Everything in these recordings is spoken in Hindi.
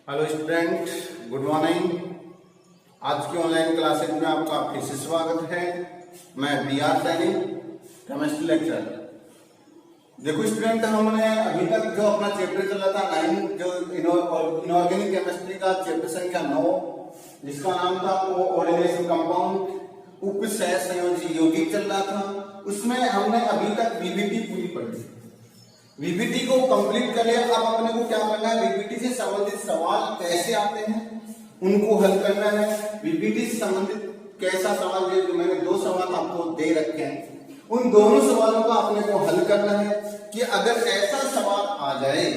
Hello student, good morning. आज की ऑनलाइन क्लासेज में आपका फिर से स्वागत है। मैं बी.आर. Saini, chemistry lecture. देखो स्टूडेंट, हमने अभी तक जो अपना चैप्टर चला था 9, जो इनऑर्गेनिक केमिस्ट्री का चैप्टर संख्या 9, जिसका नाम था कोऑर्डिनेशन कंपाउंड, उपसहसंयोजी यौगिक चल रहा था। उसमें हमने अभी तक वीबीटी पूरी पढ़ी। वीबीटी को कंप्लीट कर लिया। अब अपने को क्या करना है, वीबीटी से संबंधित सवाल कैसे आते हैं उनको हल करना है। वीबीटी से संबंधित कैसा सवाल है, जो मैंने 2 सवाल आपको दे रखे हैं, उन दोनों सवालों का अपने को हल करना है कि अगर ऐसा सवाल आ जाए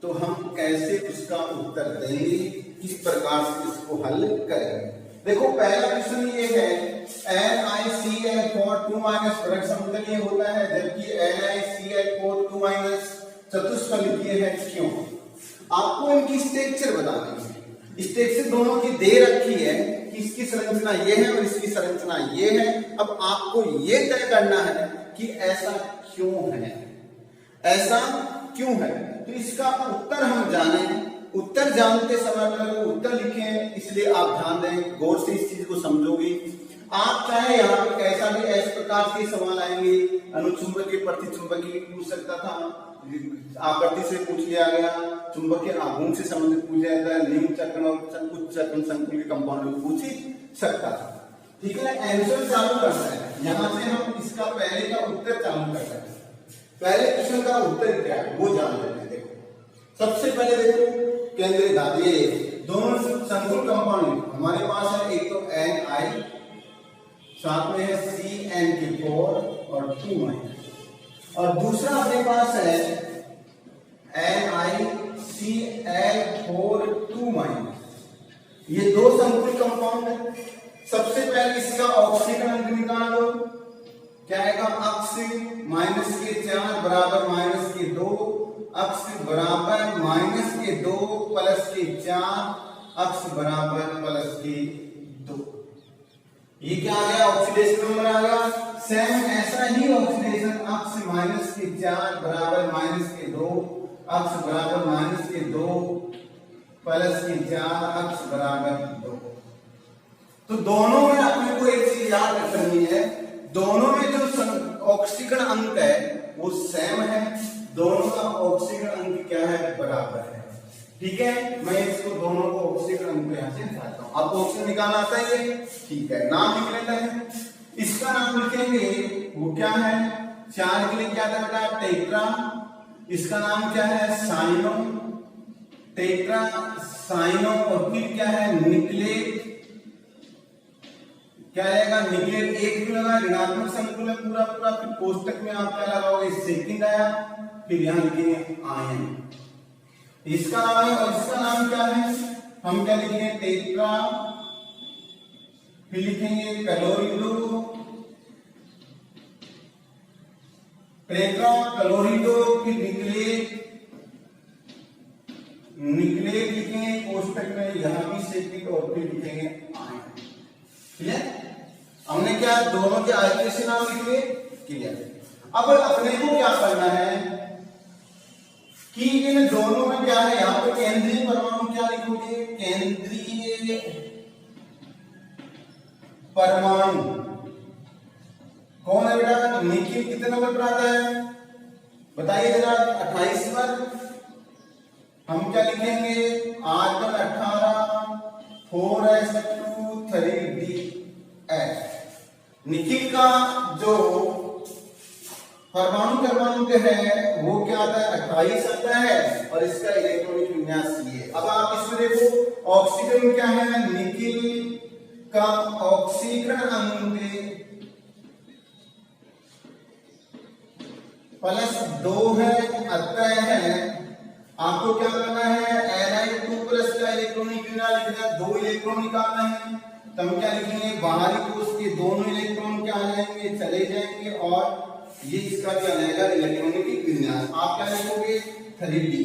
तो हम कैसे उसका उत्तर देंगे, किस प्रकार से इसको हल करेंगे। देखो पहला क्वेश्चन ये है, NiCl4 2- फरक समतलीय होता है, जबकि NiCl4 2- चतुष्फलकीय है। क्यों? आपको इनकी स्ट्रक्चर बतानी है। स्ट्रक्चर दोनों की दे रखी है कि इसकी संरचना ये है और इसकी संरचना ये है। अब आपको ये तय करना है कि ऐसा क्यों है, ऐसा क्यों है। तो इसका उत्तर हम जाने, उत्तर जानते समय में वो उत्तर लिखें, इसलिए आप ध्यान दें, गौर से इस चीज को समझोगे। आप चाहे यहाँ पे कैसा भी इस प्रकार के सवाल आएंगे, अनुचुंबकीय प्रतिचुंबकीय पूछ सकता था, आकृति से पूछ लिया गया, चुंबकीय आघूर्ण से संबंधित पूछ जाता है, निम्न चक्रण और उच्च चक्रण संकुल के कंपाउंड को पूछ सकता था। ठीक है, आंसर चालू करना है। यहाँ से हम इसका पहले का उत्तर चालू करते हैं। पहले क्वेश्चन का उत्तर क्या है वो जान लेते हैं। देखो सबसे पहले देखो केंद्रीय धातु, ये दोनों संकुल कंपाउंड हमारे पास है। एक तो Ni, साथ में है CN4 और 2- और दूसरा अपने पास है NiCl4 2-। ये 2 संकुल कंपाउंड है। सबसे पहले इसका ऑक्सीकरण अंक निकाल लो। क्या आएगा, अक्ष -4 बराबर -2, अक्ष बराबर -2 +4, अक्ष बराबर +2। ये क्या आ गया, ऑक्सीडेशन नंबर आ गया। सेम ऐसा ही ऑक्सीडेशन अक्ष -4 बराबर -2, अक्ष बराबर -2 +4, अक्ष बराबर 2। तो दोनों में अपने को एक चीज याद रखनी है, दोनों में जो ऑक्सीकरण अंक है वो सेम है। दोनों का ऑक्सीकरण अंक क्या है, बराबर है। ठीक है, मैं इसको दोनों को ऑक्सीकरण अंक यहां से हटाता हूं। आपको ऑक्सीजन निकालना आता है ये? ठीक है, नाम लिख लेते हैं। इसका नाम लिखेंगे, वो क्या है, 4 के लिए क्या था बेटा, टेट्रा। इसका नाम क्या है, साइनो, टेट्रा साइनो। और फिर क्या है, निकलेट। क्या आएगा, निकलेट 1 भी लगा, ऋणात्मक संकुल है पूरा पूरा। फिर कोष्टक में आप क्या लगाओगे, सेकंड आया, फिर यहां लिखेंगे आयन। इसका नाम है, और इसका नाम क्या है, हम क्या लिखेंगे, टेट्रा, फिर लिखेंगे क्लोरिडो, टेट्रा क्लोरिडो, फिर निकलेट, निकलेट लिखेंगे कोष्टक में, यहां भी सेकंड, और फिर लिखेंगे आयन। क्लियर? हमने क्या दोनों के आयतन नाम लिख लिए। क्लियर? अब अपने को क्या करना है कि इन दोनों में क्या है, यहां पे केंद्रीय परमाणु क्या लिखोगे, केंद्रीय परमाणु कौन है बेटा, निखिल कितने नंबर पर आता है बताइए जरा, 28 पर। हम क्या लिखेंगे, R1 18, 4s2 3ds। निखिल का जो परमाणु क्रमांक है वो क्या आता है, 28 आता है, और इसका इलेक्ट्रॉनिक विन्यास ये। अब आप इसमें देखो ऑक्सीजन क्या है, निखिल का ऑक्सीकरण अंक +2 है। अतः है आपको क्या करना है, Ni2+ का इलेक्ट्रॉनिक विन्यास लिखना है, 2 इलेक्ट्रॉन निकालना है। तो हम क्या लिखेंगे, बाहरी कोश के दोनों इलेक्ट्रॉन क्या आ जाएंगे, चले जाएंगे, और ये इसका क्या रहेगा, इलेक्ट्रॉनिक विन्यास। आप क्या लिखोगे, 3D।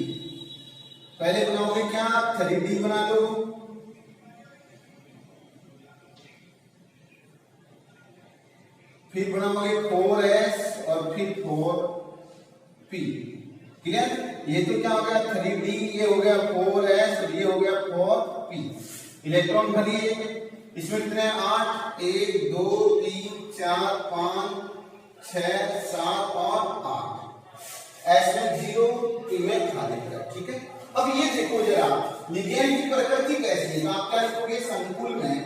पहले बनाओगे क्या, 3D बना लो, फिर बनाओगे 4s और फिर 4p। क्लियर? ये तो क्या हो गया 3d, ये हो गया 4s और ये हो गया 4p। इलेक्ट्रॉन भरिए, इसमें कितने हैं 8, 1 2 3 4 5 6 7 और 8। s में 0, p में खाली है। ठीक है, अब ये देखो जरा लिगेंड की प्रकृति कैसी है। आप क्या लिखोगे संकुल में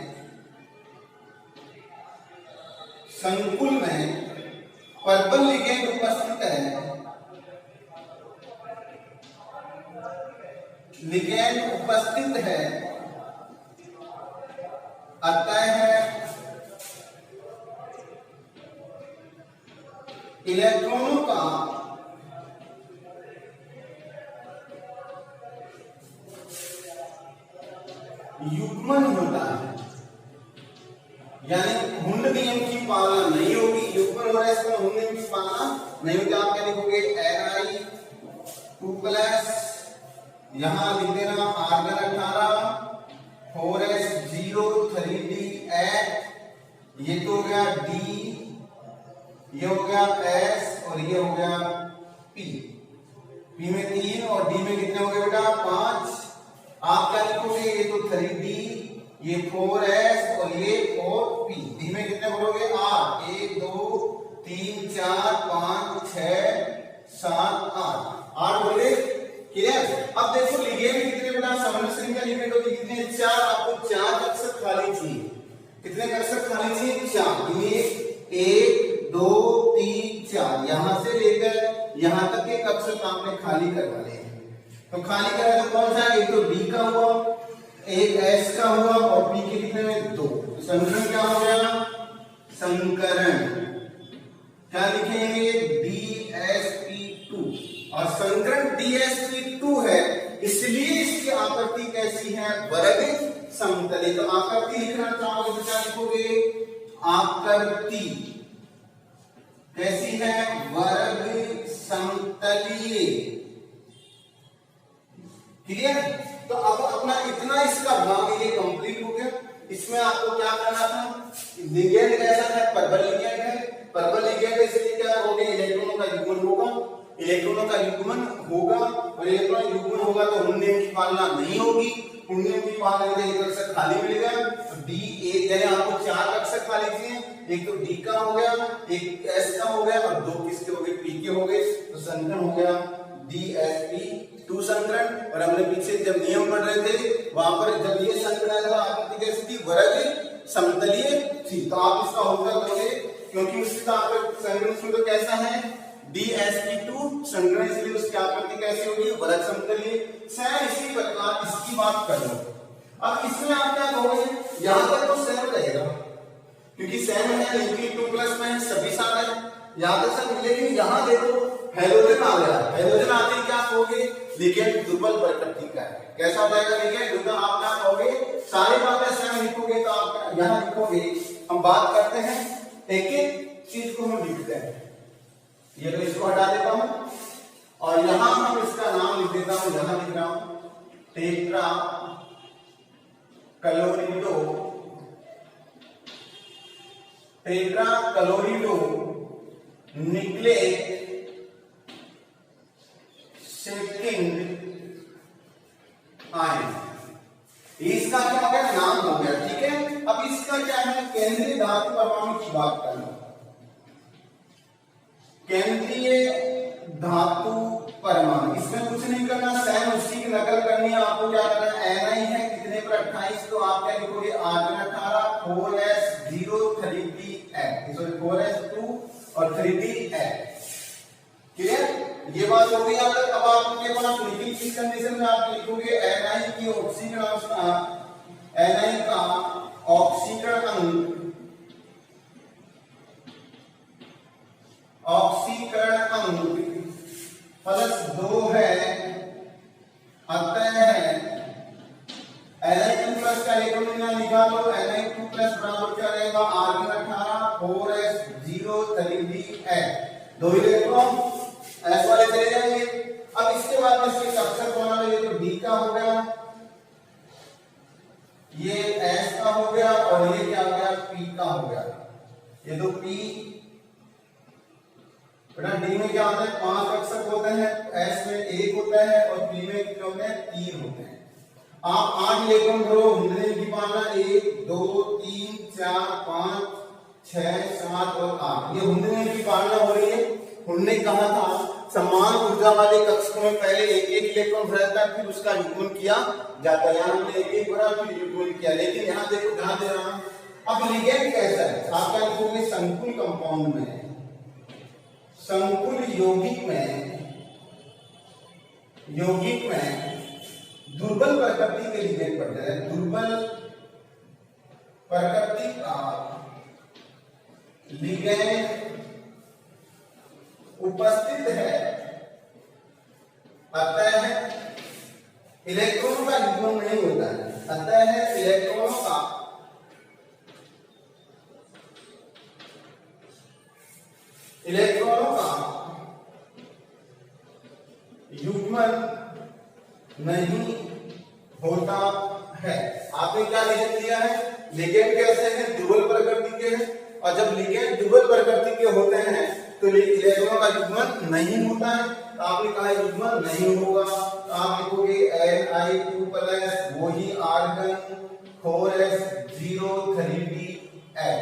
पर्पल लिगेंड उपस्थित है, लिगेंड उपस्थित है, अतः इलेक्ट्रॉनों का युग्मन होता है, यानी हुंड नियम की पालना नहीं होगी। युग्मन हो रहा है, इसमें हुंड नियम की पालना नहीं होगी। आप क्या लिखोगे Ni2+, यहां लिख देना आर्गन 18, 4s0, 3d8, ये तो हो गया d, ये हो गया s और ये हो गया p। p में 3 और d में कितने हो गए बेटा 5। आप क्या लिखोगे, ये तो 3d, ये 4s और ये 4p। d में कितने बोलोगे 8, 1 2 3 4 5 6 7 8 बोले। क्लियर? अब देखो लिगेंड कितने बेटा समरूप श्रृंखला लिगेंड होती है कितने 4। आपको 4 कक्षक खाली चाहिए। कितने कक्षक खाली चाहिए 4। ये 1 2 3 4, यहां से लेकर यहां तक के कक्षक आपने खाली करवा लिए। तो खाली करा तो कौन सा, एक तो d का हुआ, एक s का हुआ और p के कितने में 2। तो संकरण क्या हो गया, संकरण क्या लिखेंगे dsp2। और संकरण dsp2 है, इसलिए इसकी आकृति कैसी है, वर्ग समतली। तो आकृति लिखना चाहोगे तो क्या लिखोगे, आकृति कैसी है, वर्ग समतलीय। क्लियर? तो अब अपना इतना इसका भाग ये कंप्लीट हो गया। इसमें आपको क्या करना था, लिगेंड कैसा है, पर्पल लिगेंड है। पर्पल लिगेंड इसलिए क्या हो गया, इलेक्ट्रॉनों का युग्मन होगा, इलेक्ट्रॉनों का युग्मन होगा और इलेक्ट्रॉन युग्मन होगा तो हुंड नियम की पालना नहीं होगी। हुंड नियम की पालना नहीं, एक कक्षक खाली मिलेगा। तो d एक, यानी आपको 4 कक्षक खाली चाहिए, एक तो d का हो गया, एक s का हो गया और 2 किसके हो गए, p के हो गए। तो संकरण हो गया dsp2 संकरण। और हमने पीछे जब नियम पढ़ रहे थे वहां पर जब ये संकरण आया था आकृति कैसी थी, वर्ग समतलीय थी। तो आप इसका उत्तर दोगे क्योंकि उसका संकरण सूत्र कैसा है, dsp2 संकरण, इसलिए उसकी आकृति कैसी होगी, वर्ग समतलीय। सेम इसी प्रकार इसकी बात कर लो। अब इसमें आप क्या कहोगे, यहां तक तो सेम रहेगा क्योंकि सेम है, न्यूक्लिक 2+ में सभी सारे यहां तक सब। लेकिन यहां देखो हेलोजन आ गया, हेलोजन आते ही क्या कहोगे, लिगेंड दुर्बल प्रकृति का है। कैसा हो जाएगा लिगेंड दुर्बल, आप क्या कहोगे, सारी बातें सेम लिखोगे। तो आप यहां लिखोगे, हम बात करते हैं एक एक चीज को हम लिखते हैं। ये तो इसको हटा देता हूं और यहां हम इसका नाम लिख देता हूं, यहां लिख रहा हूं टेट्रा क्लोरिडो, टेट्रा क्लोरिडो निक्लेट सेकंड आयन। इसका क्या हो गया, नाम हो गया। ठीक है, अब इसका क्या है, केंद्रीय धातु परमाणु की बात करना। केंद्रीय धातु परमाणु, इसमें कुछ नहीं करना, सेम उसी की नकल करनी है। आपको क्या करना है, Ni है कितने पर 28, तो आप क्या लिखोगे, argon 18, 4s0, 3d8, sorry 4s2 और 3d8। क्लियर? ये बात हो गई आप तक। अब आपके पास लिखिंग की कंडीशन में आप लिखोगे Ni की ऑक्सीकरण अवस्था, Ni का ऑक्सीकरण अंक, ऑक्सीकरण अंक +2 है, अतः Ni2+ का इलेक्ट्रॉन निकालो। Ni2+ बराबर क्या रहेगा, argon 18, 4s0, 3d8, 2 electron s वाले चले जाएंगे। अब इसके बाद में इसके कक्षक बना लो, ये तो d का हो गया, ये s का हो गया और ये क्या हो गया, p का हो गया। ये तो p, बेटा डी में क्या होता है, 5 कक्षक होते हैं, एस में 1 होता है और पी में कितने होते हैं, 3 होते हैं। आप 8 इलेक्ट्रॉन धरो, हुंडने की पाना 1 2 3 4 5 6 7 और 8, ये हुंडने की पालना हो रही है। हमने कहा था समान ऊर्जा वाले कक्षकों में पहले एक एक इलेक्ट्रॉन भरा जाता है, फिर उसका युग्मन किया जाता है। यहाँ हमने एक एक भरा फिर युग्मन किया, लेकिन यहाँ देखो ध्यान दे रहा हूं, अब लिगेंड कैसा है, आप क्या लिखोगे, संकुल कंपाउंड में, संकुल यौगिक में दुर्बल प्रकृति के लिगेंड पड़ते हैं, दुर्बल प्रकृति का लिगेंड उपस्थित है, अतः इलेक्ट्रॉनों का युग्मन नहीं होता है, अतः इलेक्ट्रॉनों का युग्मन नहीं होता है। आपने क्या लिख दिया है, लिगेंड कैसे हैं, दुर्बल प्रकृति के हैं, और जब लिगेंड दुर्बल प्रकृति के होते हैं तो इलेक्ट्रॉनों का युग्मन नहीं होता है, तो आपने कहा युग्मन नहीं होगा, तो आप लिखोगे Ni2 प्लस वही आर्गन 4s0 3d8।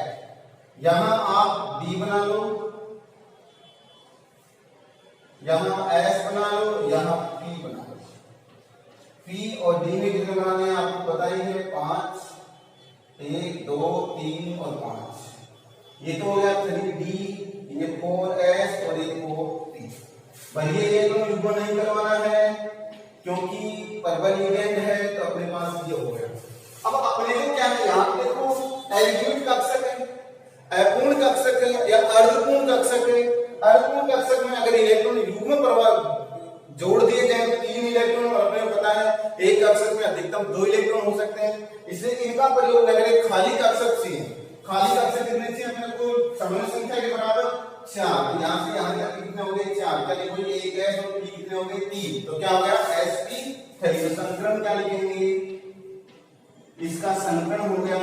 यहां आप D बना लो, यहां S बना लो, यहां P बना लो। P और D में कितने बनाने हैं आपको पता ही है, 5, 1 2 3 और 5, ये तो हो गया 3d, ये 4s और ये 4p। भैया ये तो युग्मन नहीं करवाना है क्योंकि प्रबल लिगेंड है, तो अपने पास ये हो गया। अब अपने को क्या है, यहाँ देखो एल्यूट कक्षक है, अपूर्ण कक्षक है या अर्धपूर्ण कक्षक है। अर्धपूर्ण कक्षक में अगर इलेक्ट्रॉन युग्म प्रवाह जोड़ दिए जाए तो 3 इलेक्ट्रॉन, और अपने को पता है एक कक्षक में अधिकतम 2 इलेक्ट्रॉन हो सकते हैं, इसलिए इनका प्रयोग लगे खाली कक्षक से। खाली कक्षक कितने चाहिए अपने को, समान संख्या के बराबर 4, यहाँ से यहाँ तक कितने हो गए 4, क्या लिखोगे, एक s और p कितने हो गए 3, तो क्या हो गया sp3। संकरण क्या लिखेंगे, इसका संकरण हो गया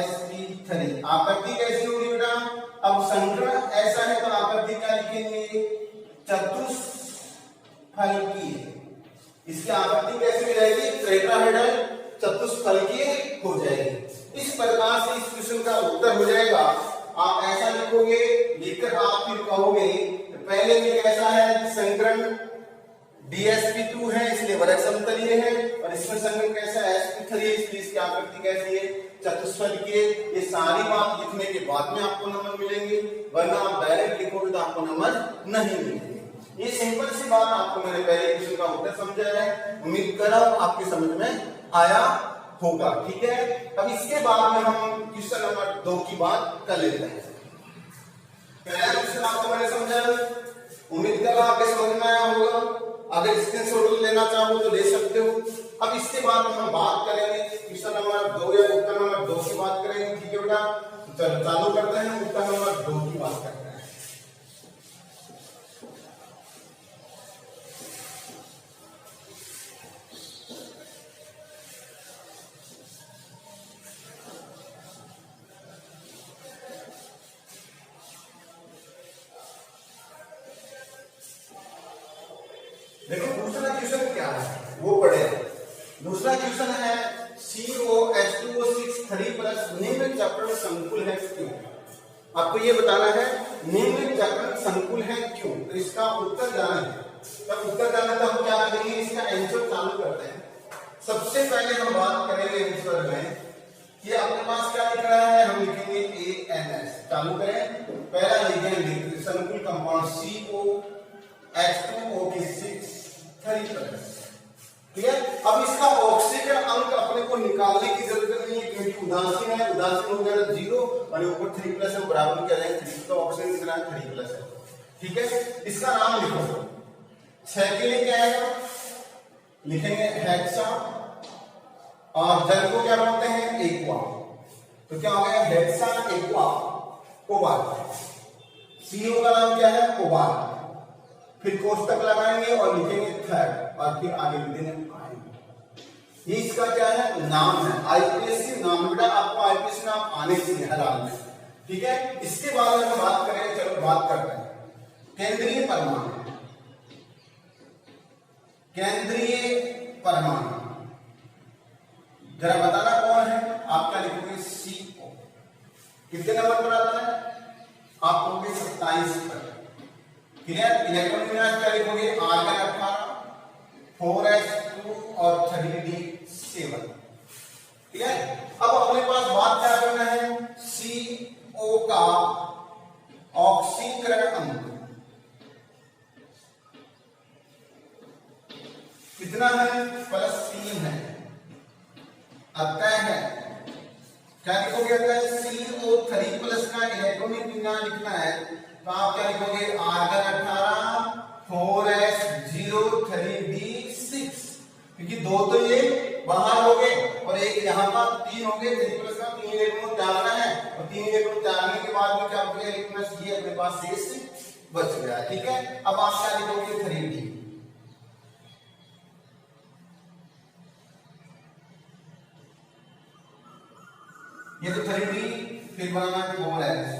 sp3। आपत्ति कैसी होगी बेटा, अब संकरण ऐसा है तो आपत्ति क्या लिखेंगे, चतुष्फलकीय। इसकी आपत्ति कैसे हो जाएगी, टेट्राहेड्रल चतुष्फलकीय हो जाएगी। इस प्रकार से इस क्वेश्चन का उत्तर हो जाएगा। आप ऐसा लिखोगे, लिखकर आप फिर कहोगे पहले में कैसा है, संकरण dsp2 है इसलिए वर्ग समतलीय है, और इसमें संकरण कैसा है sp3 है इसलिए इसकी आकृति कैसी है, चतुष्फलकीय। ये सारी बात लिखने के बाद में आपको नंबर मिलेंगे, वरना आप डायरेक्ट लिखोगे तो आपको नंबर नहीं मिलेंगे। ये सिंपल सी बात आपको मैंने पहले क्वेश्चन का उत्तर समझाया है, उम्मीद कर रहा हूं आपकी समझ में आया होगा। ठीक है, अब इसके बाद में हम क्वेश्चन नंबर 2 की बात कर लेते हैं। पहला क्वेश्चन आपको मैंने समझाया, उम्मीद कर रहा हूं आपके समझ में आया होगा। अगर स्क्रीनशॉट लेना चाहो तो ले सकते हो। अब इसके बाद हम बात करेंगे क्वेश्चन नंबर 2 या उत्तर नंबर 2 की बात करेंगे। ठीक है बेटा, चलो चालू करते हैं, उत्तर नंबर 2 की बात करते हैं। देखो दूसरा क्वेश्चन क्या है वो पढ़े। दूसरा क्वेश्चन है COH2O6 3+ निम्न चक्रण संकुल है क्यों। आपको ये बताना है निम्न चक्रण संकुल है क्यों, तो इसका उत्तर जाना है। तब उत्तर जाना तो हम क्या करेंगे, इसका आंसर चालू करते हैं। सबसे पहले हम बात करेंगे आंसर में कि अपने पास क्या लिख रहा है, हम लिखेंगे ANS। चालू करें, पहला लिखेंगे संकुल कंपाउंड COH2O6 3+। क्लियर। अब इसका ऑक्सीजन अंक अपने को निकालने की जरूरत नहीं है क्योंकि उदासीन है, उदासीन हो गया 0 और ऊपर 3+ है, बराबर क्या जाएगा 3, तो ऑक्सीजन कितना है 3+ है। ठीक है, इसका नाम लिखो। 6 के लिए क्या आएगा, लिखेंगे हेक्सा, और जल को क्या बोलते हैं एक्वा, तो क्या हो गया हेक्सा एक्वा कोबाल्ट। CO का नाम क्या है कोबाल्ट। फिर कोष्टक लगाएंगे और लिखेंगे थर्ड, और फिर आगे लिख देंगे आयन। ये इसका क्या है नाम है, आईपीएससी नाम। बेटा आपको आईपीएससी नाम आने चाहिए हर हाल में। ठीक है, इसके बाद में हम बात करें, चलो बात करते हैं। केंद्रीय परमाणु, केंद्रीय परमाणु जरा बताना कौन है, आप क्या लिखोगे CO। कितने नंबर पर आता है, आप कहोगे 27 पर। क्लियर। इलेक्ट्रॉन विन्यास क्या लिखोगे, आर्गन 18, 4s2 और 3d7। क्लियर। अब अपने पास बात क्या करना है, CO का ऑक्सीकरण अंक कितना है, +3 है। अतः है क्या लिखोगे, अतः CO3 प्लस का इलेक्ट्रॉनिक विन्यास लिखना है तो आप क्या लिखोगे, आर्गन 18, 4s0, 3d6, क्योंकि 2 तो ये बाहर हो गए और एक यहाँ का 3 हो गए, 3 प्लस का 3 इलेक्ट्रॉन त्यागना है और 3 इलेक्ट्रॉन त्यागने के बाद में क्या हो गया, इलेक्ट्रॉन ये अपने पास शेष बच गया। ठीक है। अब आप क्या लिखोगे, 3d। ये तो 3d, फिर बनाना है 4s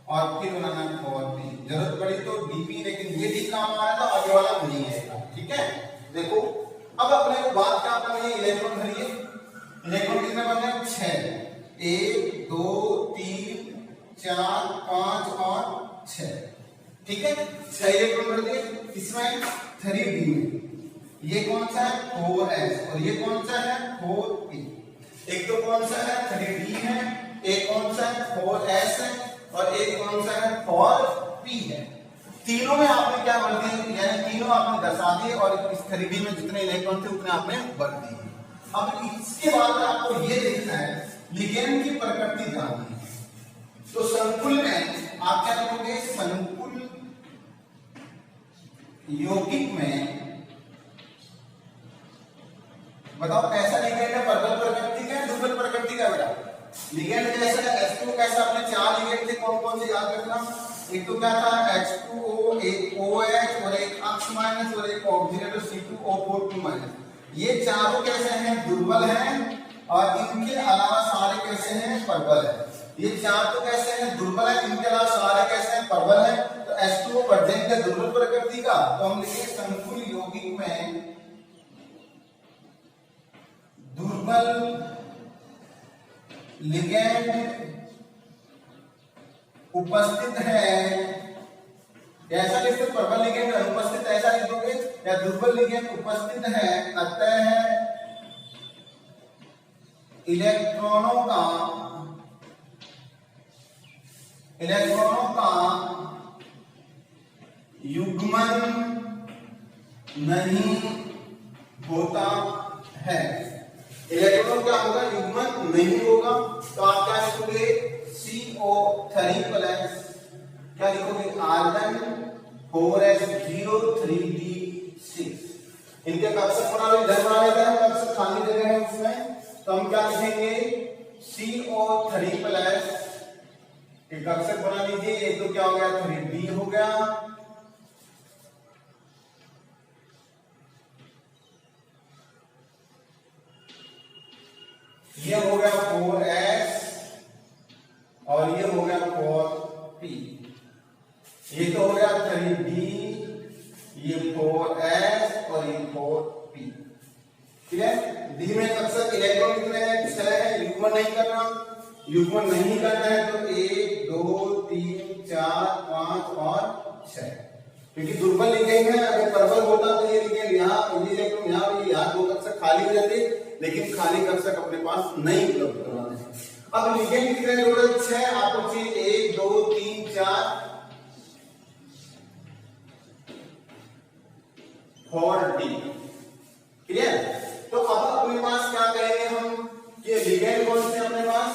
और फिर बनाना है 4p। जरूरत पड़ी तो dp, लेकिन ये डी काम आया था, आगे वाला नहीं आएगा। ठीक है। देखो अब अपने को बात क्या करनी है, इलेक्ट्रॉन भरिए। इलेक्ट्रॉन कितने बनने हैं, 6, 1 2 3 4 5 और 6। ठीक है, 6 इलेक्ट्रॉन भर दिए। इसमें 3d में ये कौन सा है, 4s और ये कौन सा है, 4p। एक तो कौन सा है, 3d है, एक कौन सा है, 4s है और एक कौन सा है, 4p है। तीनों में आपने क्या भर दिए, यानी तीनों आपने दर्शा दिए और इस 3d में जितने इलेक्ट्रॉन थे उतने आपने भर दिए। अब इसके बाद आपको ये देखना है लिगेंड की प्रकृति जाननी है। तो संकुल में आप क्या लिखोगे, संकुल यौगिक में बताओ कैसा लिगेंड है, पर्पल प्रकृति का, दुर्बल प्रकृति का। बेटा लिगेंड जैसा H2 कैसा, अपने 4 लिगेंड थे कौन कौन से याद रखना। एक तो क्या था H2O, एक OH और एक अक्ष माइनस और एक ऑक्सीडेटर C2O4 ये चारों कैसे हैं, दुर्बल हैं और इनके अलावा सारे कैसे हैं, प्रबल है। ये चार तो कैसे हैं, दुर्बल है, इनके अलावा सारे कैसे हैं, प्रबल है। तो H2O वर्जन है दुर्बल प्रकृति का, तो हम लिखेंगे संकुल यौगिक में दुर्बल लिगेंड उपस्थित है। ऐसा लिखते, प्रबल लिगेंड अनुपस्थित, ऐसा लिख दोगे, या दुर्बल लिगेंड उपस्थित है, अतः इलेक्ट्रॉनों का युग्मन नहीं होता है। इलेक्ट्रॉन क्या होगा, युग्मन नहीं होगा। तो आप क्या लिखोगे, CO3 प्लस क्या लिखोगे, आर्गन 4s0 3d6। इनके कक्षक बना लो, इधर बना लेते हैं, कक्षक खाली जगह है उसमें, तो हम क्या लिखेंगे, CO3 प्लस एक कक्षक बना लीजिए। ये तो क्या हो गया, 3d हो गया, ये हो गया 4s और ये हो गया 4p। ये तो हो गया 3d, ये 4s और ये 4p। ठीक है। डी में कक्षक इलेक्ट्रॉन कितने हैं, 6 है। युग्मन नहीं करना, युग्मन नहीं करना है तो 1 2 3 4 5 और 6, क्योंकि दुर्बल लिगेंड है। अगर प्रबल होता तो ये लिगेंड यहाँ, ये इलेक्ट्रॉन यहाँ 2 कक्षक खाली हो जाते, लेकिन खाली कक्षक अपने पास नहीं उपलब्ध करवाते हैं। अब लिगेंड कितने जोड़े, 6 आपको चाहिए, 1 2 3 4 4d। क्लियर। तो अब अपने पास क्या कहेंगे हम, ये लिगेंड कौन से अपने पास,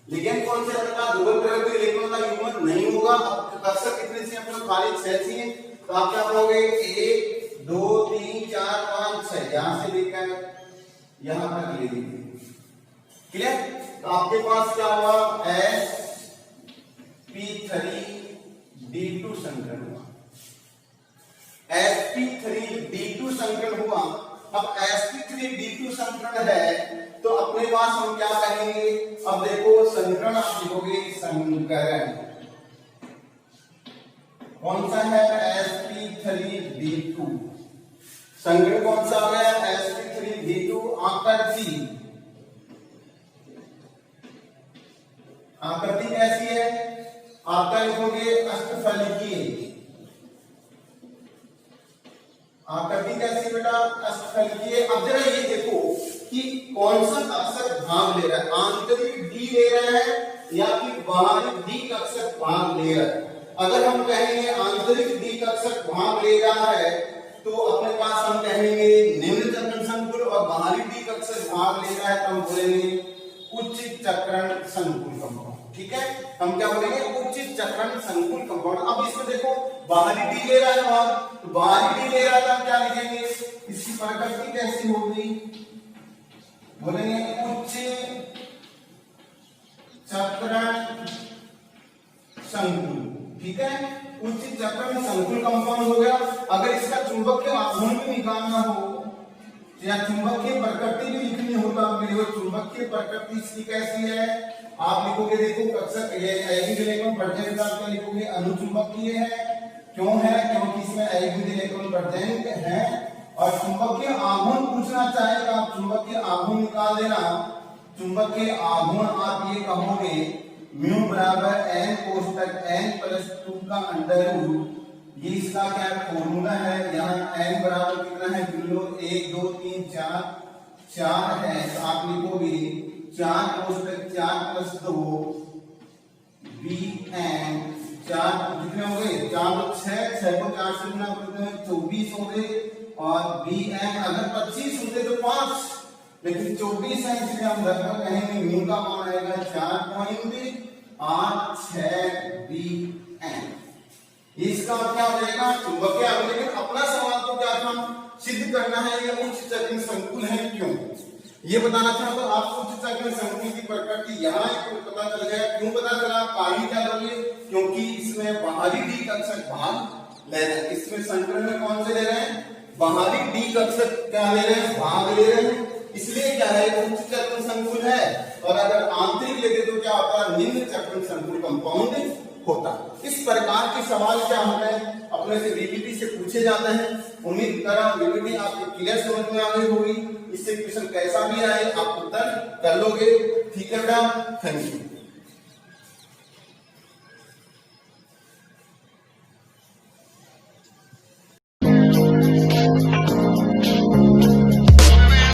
लिगेंड कौन से अपने पास, दुर्बल प्रकृति इलेक्ट्रॉन का युग्मन नहीं होगा। अब कक्षक कितने चाहिए अपने को, खाली 6 चाहिए। तो आप क्या कहोगे, 1 2 3 4 5 6, यहां से लेकर यहां तक ले लीजिए। क्लियर। तो आपके पास क्या हुआ, sp3d2 संकरण हुआ। sp3d2 संकरण हुआ अब sp3b2 संकरण है तो अपने पास हम क्या कहेंगे, अब देखो संकरण आप लिखोगे संकरण कौन सा है, sp3b2, संकरण कौन सा हो गया, sp3b2। आकृति कैसी है, आपका लिखोगे अष्टफलकीय, आकृति कैसी बेटा, अष्टफलकीय। अब जरा ये देखो कि कौन सा कक्षक भाग ले रहा है, आंतरिक डी ले रहा है या फिर बाहरी डी कक्षक भाग ले रहा है। अगर हम कहेंगे आंतरिक डी कक्षक भाग ले रहा है तो अपने पास हम कहेंगे निम्न चक्रण संकुल, और बाहरी डी कक्षक भाग ले रहा है तो हम बोलेंगे उच्च चक्रण संकुल कंपाउंड। ठीक है, हम क्या बोलेंगे, उच्च चक्रण संकुल कंपाउंड। अब इसमें देखो बाहरी डी ले रहा है भाग, तो बाहरी डी ले रहा था, क्या लिखेंगे, इसकी प्रकृति कैसी होगी, बोलेंगे उच्च चक्रण संकुल। ठीक है, उच्च चक्रण संकुल कंपाउंड हो गया। अगर इसका चुंबकीय आघूर्ण भी निकालना हो या चुंबकीय प्रकृति भी लिखनी हो तो आप लिखो चुंबकीय प्रकृति इसकी कैसी है, आप लिखोगे देखो कक्षक अयस्क इलेक्ट्रॉन प्रत्येक का लिखोगे अनुचुंबकीय है। क्यों है, क्योंकि इसमें अयस्क इलेक्ट्रॉन प्रत्येक है। और चुंबकीय आघूर्ण पूछना चाहेगा, आप चुंबकीय आघूर्ण निकाल देना। चुंबकीय आघूर्ण आप ये कहोगे म्यू बराबर n कोष्टक n+2 का अंडर रूट, ये इसका क्या फॉर्मूला है, यहाँ n बराबर कितना है, 1 2 3 4 है, तो आप लिखोगे 4 कोष्टक 4+2 bn, 4 कितने हो गए, 4 तो 6 को 4 से गुना करते हैं 24 हो गए, और bn अगर 25 होते तो 5, लेकिन 24 है इसलिए हम लगभग कहेंगे म्यू का मान आएगा 4.86 bn। इसका क्या हो जाएगा, चुंबकीय आघूर्ण। लेकिन अपना सवाल तो क्या था, सिद्ध करना है ये उच्च चक्रण संकुल है क्यों, ये बताना था। तो आप उच्च चक्रण संकुल की प्रकृति यहाँ पता चल गया। क्यों पता चला, कारण क्या लगे, क्योंकि इसमें बाहरी डी कक्षक भाग ले रहे हैं। इसमें संकरण में कौन से ले रहे हैं, बाहरी डी कक्षक क्या ले रहे हैं, भाग ले रहे हैं, इसलिए क्या है उच्च चक्रण संकुल है। और अगर आंतरिक लेते तो क्या होता है, निम्न चक्रण संकुल कंपाउंड होता। इस प्रकार के सवाल क्या होते हैं, अपने से बीपीटी से पूछे जाते हैं। उम्मीद कर रहा हूं बीपीटी आपको क्लियर समझ में आ गई होगी। इससे क्वेश्चन कैसा भी आए आप उत्तर कर लोगे। ठीक है बेटा, थैंक यू।